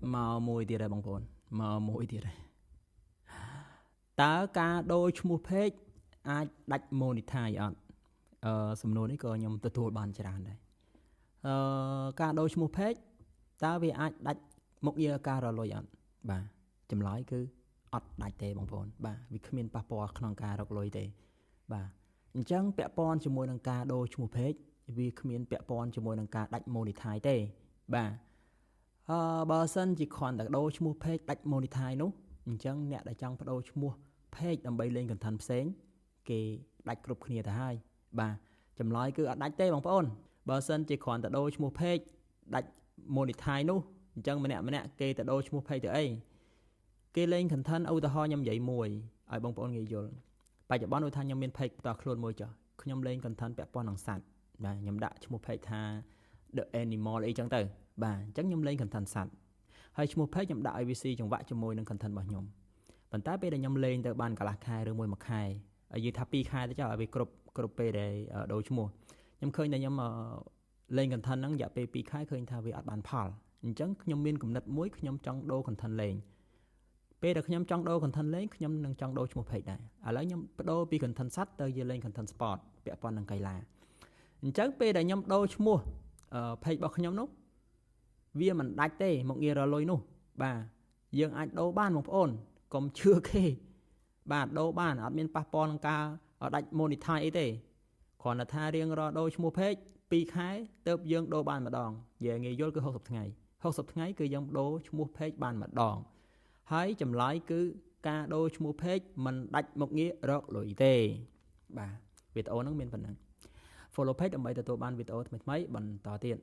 Mà mùi tiệt đây bằng phồn. Mà mùi tiệt đây. Tớ ca đôi chmua page ai đạch monetize ạ. Sầm nôn ấy có nhầm tự thuộc bàn chả đây. Ca đôi chmua page tớ vì ai đạch một year ca rồi lôi ạ. Bà chấm lái cứ ọt đạch tê bằng phồn. Bà vì khôngមានប៉ះពាល់ក្នុងការរកលុយទេបាទអញ្ចឹងពាក់ព័ន្ធជាមួយនឹងការដូរឈ្មោះ page វាគ្មានពាក់ព័ន្ធជាមួយនឹងការដាច់ monetize ទេបាទបើសិនជាគ្រាន់តែដូរឈ្មោះ page ដាច់ monetize នោះអញ្ចឹងអ្នកដែលចង់បដូរឈ្មោះ page ដើម្បីលេង content ផ្សេងគេដាច់គ្រប់គ្នាទៅហើយបាទចម្លើយគឺអត់ដាច់ទេបងប្អូនបើសិនជាគ្រាន់តែដូរឈ្មោះ page ដាច់ monetize នោះអញ្ចឹងម្នាក់គេទៅដូរឈ្មោះ page ទៅអីគេលេង content ឧទាហរណ៍ខ្ញុំនិយាយមួយឲ្យបងប្អូនងាយយល់បច្ចុប្បន្នដូចថាខ្ញុំមាន page ផ្ទាល់ខ្លួនមួយចុះខ្ញុំលេង content ពាក់ព័ន្ធនឹងសត្វបាទខ្ញុំដាក់ឈ្មោះ page ថា The Animal អីចឹងទៅបាទអញ្ចឹងខ្ញុំលេង content សត្វហើយឈ្មោះ page ខ្ញុំដាក់ IVC ចង្វាក់ជាមួយនឹង content របស់ខ្ញុំប៉ុន្តែពេលដែលខ្ញុំលេងទៅបានកន្លះខែឬមួយខែហើយនិយាយថា2ខែទៅចុះឲ្យវាគ្រប់ពេលដែលដូរឈ្មោះខ្ញុំឃើញតែខ្ញុំលេង content ហ្នឹងរយៈពេល2ខែឃើញថាវាអត់បានផលអញ្ចឹងខ្ញុំមានគំនិតមួយខ្ញុំចង់ដូរ content លេងពេលដែលខ្ញុំចង់ដូរ content លេងខ្ញុំនឹងចង់ដូរឈ្មោះ page ដែរឥឡូវខ្ញុំបដូរពី content សត្វទៅជាលេង content sport ពាក់ព័ន្ធនឹងកីឡាអញ្ចឹងពេលដែលខ្ញុំដូរឈ្មោះ page របស់ខ្ញុំនោះវាមិនដាច់ទេមកងាររលុយនោះបាទយើងអាចដូរបានបងប្អូនកុំជឿគេបាទដូរបានអត់មានប៉ះពាល់នឹងការដាច់ monetize អីទេគ្រាន់តែថារៀងរាល់ដូរឈ្មោះ page 2ខែទៅយើងដូរបានម្ដងនិយាយងាយយល់គឺ60ថ្ងៃ60ថ្ងៃគឺយើងដូរឈ្មោះ page បានម្ដងហើយចម្លើយគឺការដូរឈ្មោះ page មិនដាច់មកងាររកលុយទេបាទវីដេអូហ្នឹងមានប៉ុណ្ណឹង follow page ដើម្បីទទួលបានវីដេអូថ្មីៗបន្តទៀត